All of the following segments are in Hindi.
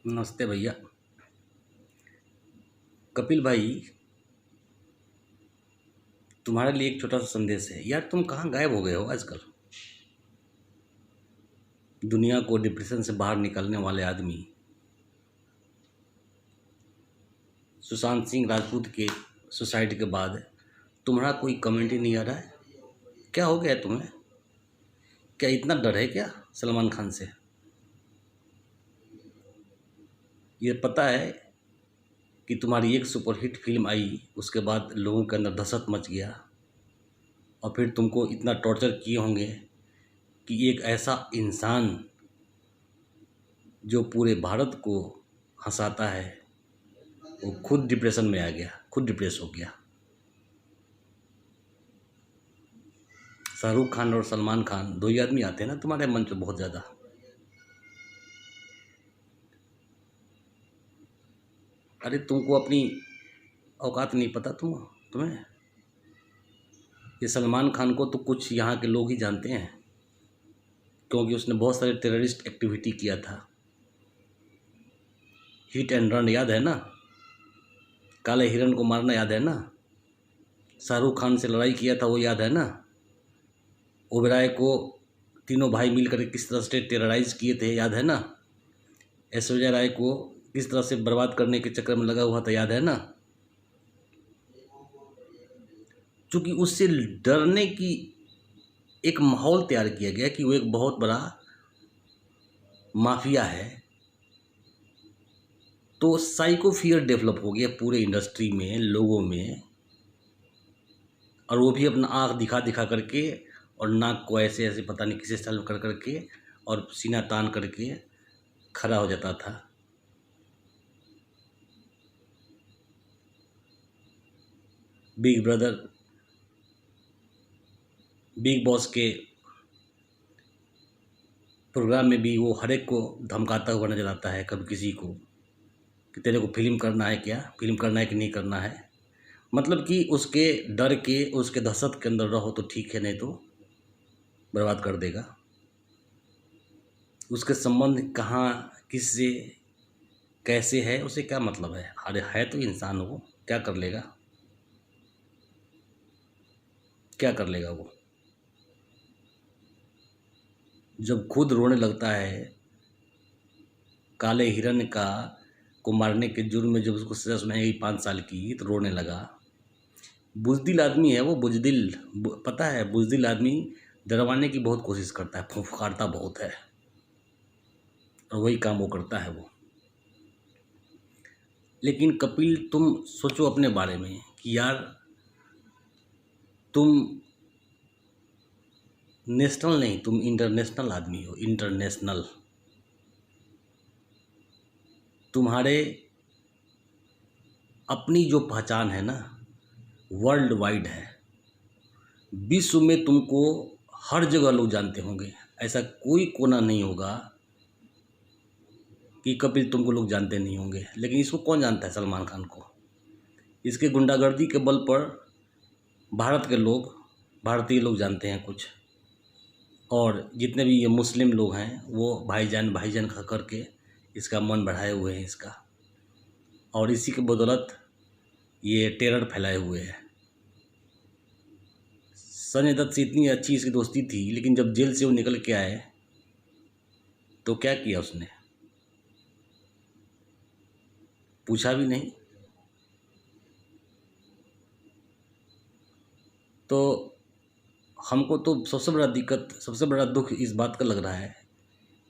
नमस्ते भैया। कपिल भाई, तुम्हारे लिए एक छोटा सा संदेश है यार। तुम कहाँ गायब हो गए हो आजकल? दुनिया को डिप्रेशन से बाहर निकालने वाले आदमी, सुशांत सिंह राजपूत के सुसाइड के बाद तुम्हारा कोई कमेंट ही नहीं आ रहा है। क्या हो गया है तुम्हें? क्या इतना डर है क्या सलमान खान से? ये पता है कि तुम्हारी एक सुपरहिट फिल्म आई, उसके बाद लोगों के अंदर दहशत मच गया और फिर तुमको इतना टॉर्चर किए होंगे कि एक ऐसा इंसान जो पूरे भारत को हंसाता है वो खुद डिप्रेशन में आ गया, खुद डिप्रेस हो गया। शाहरुख खान और सलमान खान दो ही आदमी आते हैं ना तुम्हारे मन पे बहुत ज़्यादा। अरे तुमको अपनी औकात नहीं पता तुम्हें? ये सलमान खान को तो कुछ यहाँ के लोग ही जानते हैं, क्योंकि उसने बहुत सारे टेररिस्ट एक्टिविटी किया था। हिट एंड रन याद है ना? काले हिरन को मारना याद है ना? शाहरुख खान से लड़ाई किया था वो याद है ना? ओबेरॉय को तीनों भाई मिलकर किस तरह से टेरराइज किए थे याद है ना? ऐश्वर्या राय को किस तरह से बर्बाद करने के चक्कर में लगा हुआ था याद है ना? क्योंकि उससे डरने की एक माहौल तैयार किया गया कि वो एक बहुत बड़ा माफिया है, तो साइको फियर डेवलप हो गया पूरे इंडस्ट्री में, लोगों में। और वो भी अपना आँख दिखा दिखा करके और नाक को ऐसे ऐसे पता नहीं किसी स्टाइल में कर करके और सीना तान करके खड़ा हो जाता था। बिग ब्रदर, बिग बॉस के प्रोग्राम में भी वो हर एक को धमकाता हुआ नजर आता है, कभी किसी को कि तेरे को फिल्म करना है क्या, फिल्म करना है कि नहीं करना है। मतलब कि उसके डर के, उसके दहशत के अंदर रहो तो ठीक है, नहीं तो बर्बाद कर देगा। उसके संबंध कहाँ, किससे, कैसे है, उसे क्या मतलब है? अरे है तो इंसान, वो क्या कर लेगा? क्या कर लेगा वो? जब खुद रोने लगता है, काले हिरन का को मारने के जुर्म में जब उसको सजा सुनाई गई 5 साल की, तो रोने लगा। बुजदिल आदमी है वो, बुजदिल। पता है, बुजदिल आदमी डरवाने की बहुत कोशिश करता है, फुफकारता बहुत है, और वही काम वो करता है वो। लेकिन कपिल, तुम सोचो अपने बारे में कि यार तुम नेशनल नहीं, तुम इंटरनेशनल आदमी हो, इंटरनेशनल। तुम्हारे अपनी जो पहचान है ना, वर्ल्ड वाइड है। विश्व में तुमको हर जगह लोग जानते होंगे। ऐसा कोई कोना नहीं होगा कि कपिल तुमको लोग जानते नहीं होंगे। लेकिन इसको कौन जानता है? सलमान खान को। इसके गुंडागर्दी के बल पर भारत के लोग, भारतीय लोग जानते हैं कुछ, और जितने भी ये मुस्लिम लोग हैं वो भाईजान भाईजान खा करके इसका मन बढ़ाए हुए हैं इसका, और इसी के बदौलत ये टेरर फैलाए हुए हैं। संजय दत्त से इतनी अच्छी इसकी दोस्ती थी, लेकिन जब जेल से वो निकल के आए तो क्या किया उसने? पूछा भी नहीं। तो हमको तो सबसे बड़ा दिक्कत, सबसे बड़ा दुख इस बात का लग रहा है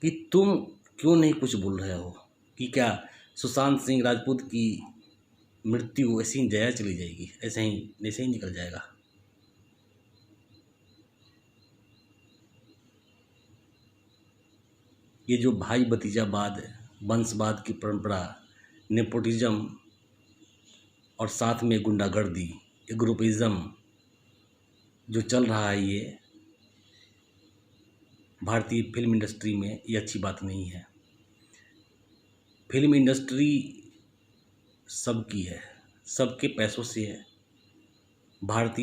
कि तुम क्यों नहीं कुछ बोल रहे हो कि क्या सुशांत सिंह राजपूत की मृत्यु ऐसे ही जाया चली जाएगी, ऐसे ही निकल जाएगा? ये जो भाई भतीजावाद, वंशवाद की परंपरा, नेपोटिज्म और साथ में गुंडागर्दी, ग्रुपिज्म जो चल रहा है, ये भारतीय फिल्म इंडस्ट्री में ये अच्छी बात नहीं है। फिल्म इंडस्ट्री सबकी है, सबके पैसों से है। भारत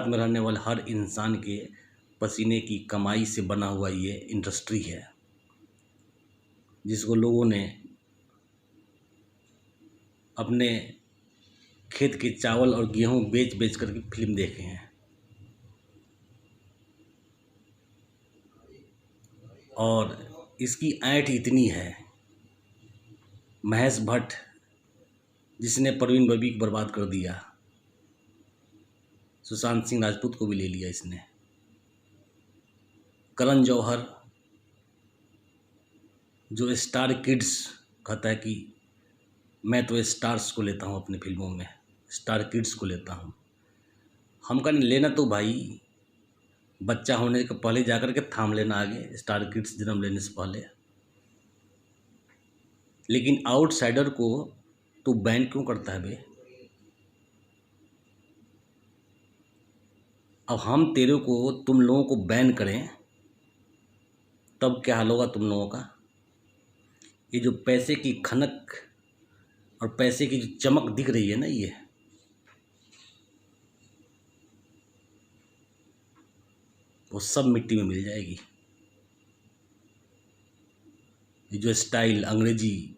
में रहने वाले हर इंसान के पसीने की कमाई से बना हुआ ये इंडस्ट्री है। जिसको लोगों ने अपने खेत के चावल और गेहूं बेच बेच करके फिल्म देखे हैं। और इसकी ऐंठ इतनी है, महेश भट्ट जिसने परवीन बबी को बर्बाद कर दिया, सुशांत सिंह राजपूत को भी ले लिया इसने। करण जौहर जो स्टार किड्स कहता है कि मैं तो स्टार्स को लेता हूँ अपनी फिल्मों में, स्टार किड्स को लेता हूँ। हम कहने लेना तो भाई बच्चा होने के पहले जाकर के थाम लेना आगे, स्टार किड्स जन्म लेने से पहले। लेकिन आउटसाइडर को तू बैन क्यों करता है बे? अब हम तेरे को, तुम लोगों को बैन करें तब क्या हाल होगा तुम लोगों का? ये जो पैसे की खनक और पैसे की जो चमक दिख रही है ना, ये वो सब मिट्टी में मिल जाएगी। ये जो स्टाइल अंग्रेजी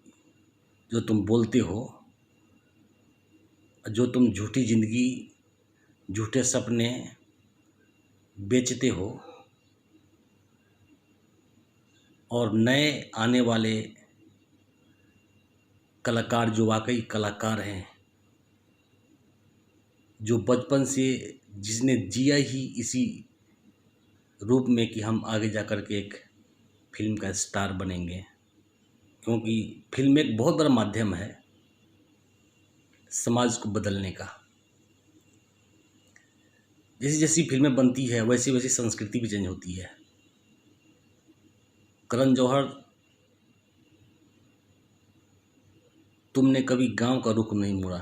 जो तुम बोलते हो, जो तुम झूठी जिंदगी, झूठे सपने बेचते हो, और नए आने वाले कलाकार जो वाकई कलाकार हैं, जो बचपन से जिसने जिया ही इसी रूप में कि हम आगे जा कर के एक फिल्म का स्टार बनेंगे, क्योंकि फिल्म एक बहुत बड़ा माध्यम है समाज को बदलने का। जैसी जैसी फिल्में बनती है वैसी वैसी संस्कृति भी चेंज होती है। करण जौहर, तुमने कभी गांव का रुख नहीं मोड़ा,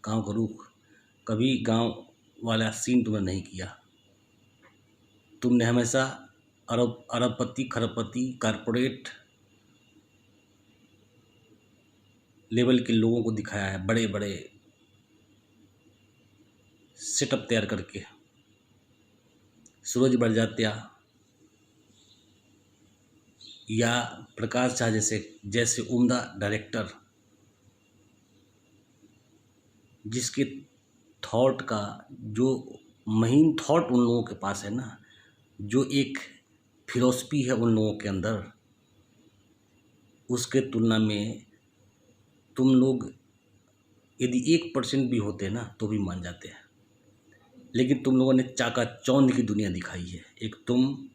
गांव का रुख कभी, गांव वाला सीन तुमने नहीं किया। तुमने हमेशा अरबपति खरबपति कारपोरेट लेवल के लोगों को दिखाया है, बड़े बड़े सेटअप तैयार करके। सूरज बड़जात्या या प्रकाश झा जैसे उम्दा डायरेक्टर, जिसके थॉट का जो महीन थॉट उन लोगों के पास है ना, जो एक फिलॉसफी है उन लोगों के अंदर, उसके तुलना में तुम लोग यदि 1% भी होते ना तो भी मान जाते हैं। लेकिन तुम लोगों ने चाकाचौंध की दुनिया दिखाई है। एक तुम,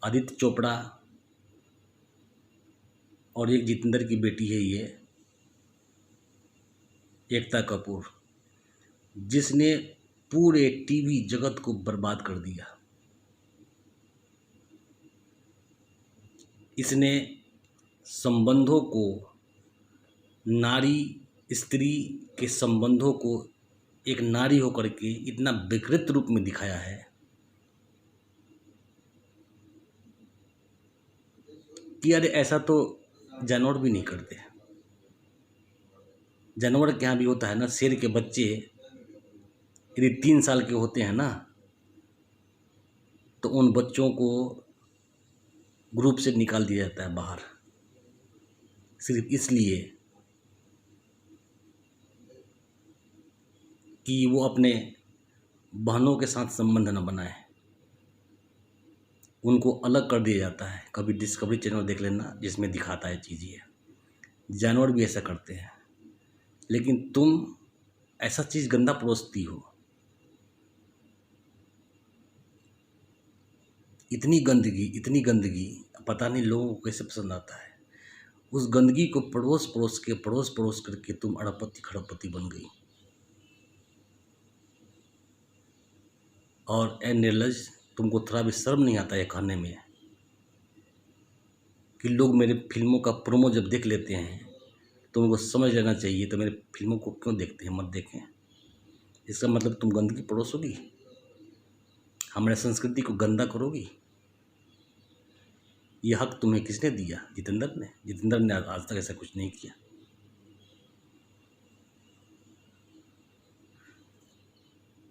आदित्य चोपड़ा, और एक जितेंद्र की बेटी है ये एकता कपूर, जिसने पूरे टीवी जगत को बर्बाद कर दिया। इसने संबंधों को, नारी स्त्री के संबंधों को एक नारी होकर के इतना विकृत रूप में दिखाया है कि अरे ऐसा तो जानवर भी नहीं करते। जानवर के यहाँ भी होता है ना, शेर के बच्चे यदि 3 साल के होते हैं ना, तो उन बच्चों को ग्रुप से निकाल दिया जाता है बाहर, सिर्फ इसलिए कि वो अपने बहनों के साथ संबंध न बनाए। उनको अलग कर दिया जाता है। कभी डिस्कवरी चैनल देख लेना, जिसमें दिखाता है चीज़ ये। जानवर भी ऐसा करते हैं, लेकिन तुम ऐसा चीज़ गंदा परोसती हो। इतनी गंदगी पता नहीं लोगों को कैसे पसंद आता है। उस गंदगी को परोस परोस करके तुम अड़बपति खड़बपति बन गई। और ए निर्लज, तुमको थोड़ा भी शर्म नहीं आता है कहने में कि लोग मेरे फिल्मों का प्रोमो जब देख लेते हैं तो उनको समझ लेना चाहिए तो मेरे फिल्मों को क्यों देखते हैं, मत देखें। इसका मतलब तुम गंदगी परोसोगी, हमारे संस्कृति को गंदा करोगी। ये हक तुम्हें किसने दिया? जितेंद्र ने आज तक ऐसा कुछ नहीं किया।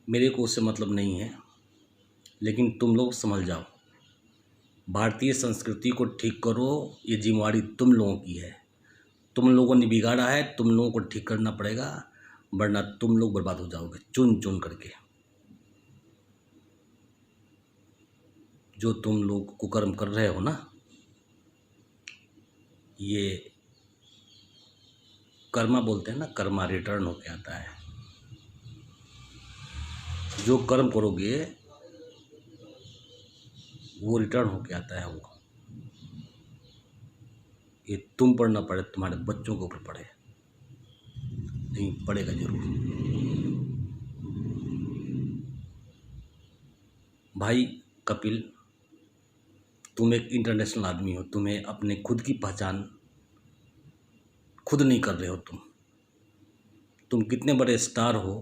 मेरे को उससे मतलब नहीं है, लेकिन तुम लोग समझ जाओ भारतीय संस्कृति को ठीक करो, ये जिम्मेवारी तुम लोगों की है। तुम लोगों ने बिगाड़ा है, तुम लोगों को ठीक करना पड़ेगा, वरना तुम लोग बर्बाद हो जाओगे चुन चुन करके। जो तुम लोग कुकर्म कर रहे हो ना, ये कर्मा बोलते हैं ना, कर्मा रिटर्न होके आता है। जो कर्म करोगे वो रिटर्न होके आता है। वो ये तुम पर ना पड़े, तुम्हारे बच्चों के ऊपर पड़े, नहीं पड़ेगा जरूर। भाई कपिल, तुम एक इंटरनेशनल आदमी हो, तुम्हें अपने खुद की पहचान खुद नहीं कर रहे हो। तुम कितने बड़े स्टार हो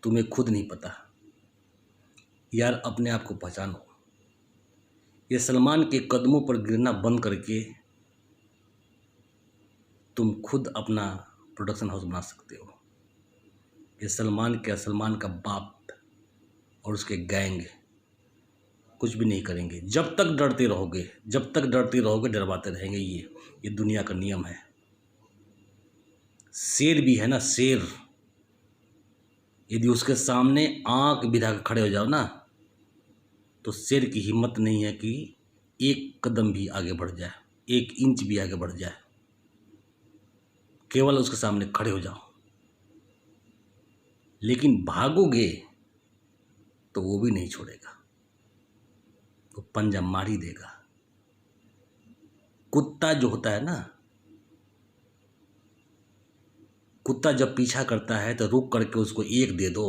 तुम्हें खुद नहीं पता। यार अपने आप को पहचानो। ये सलमान के कदमों पर गिरना बंद करके तुम खुद अपना प्रोडक्शन हाउस बना सकते हो। ये सलमान का बाप और उसके गैंग कुछ भी नहीं करेंगे। जब तक डरते रहोगे डरवाते रहेंगे। ये दुनिया का नियम है। शेर भी है ना, शेर, यदि उसके सामने आंख बिधा के खड़े हो जाओ ना, तो शेर की हिम्मत नहीं है कि एक कदम भी आगे बढ़ जाए, 1 इंच भी आगे बढ़ जाए। केवल उसके सामने खड़े हो जाओ। लेकिन भागोगे तो वो भी नहीं छोड़ेगा, वो पंजा मार ही देगा। कुत्ता जो होता है ना, कुत्ता जब पीछा करता है तो रुक करके उसको एक दे दो,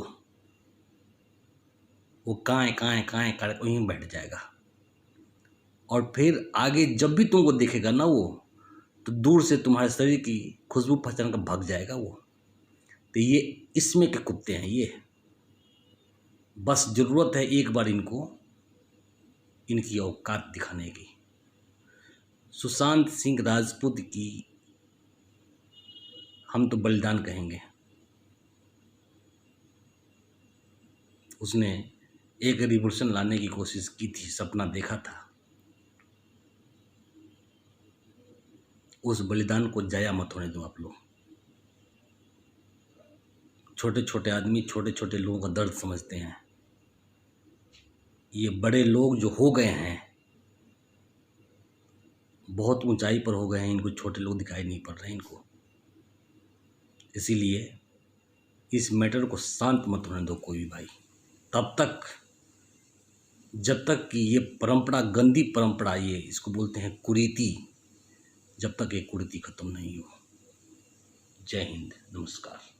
वो काएं काएं काएं करके वहीं बैठ जाएगा। और फिर आगे जब भी तुमको देखेगा ना वो, तो दूर से तुम्हारे शरीर की खुशबू पहचान कर भाग जाएगा वो। तो ये इसमें के कुत्ते हैं ये। बस ज़रूरत है एक बार इनकी औकात दिखाने की। सुशांत सिंह राजपूत की हम तो बलिदान कहेंगे। उसने एक रिवॉल्यूशन लाने की कोशिश की थी, सपना देखा था। उस बलिदान को जाया मत होने दो आप लोग। छोटे छोटे आदमी छोटे छोटे लोगों का दर्द समझते हैं। ये बड़े लोग जो हो गए हैं, बहुत ऊंचाई पर हो गए हैं, इनको छोटे लोग दिखाई नहीं पड़ रहे हैं इनको। इसीलिए इस मैटर को शांत मत होने दो कोई भी भाई, तब तक जब तक कि ये परंपरा, गंदी परंपरा, ये इसको बोलते हैं कुरीति, जब तक ये कुरीति खत्म नहीं हो। जय हिंद, नमस्कार।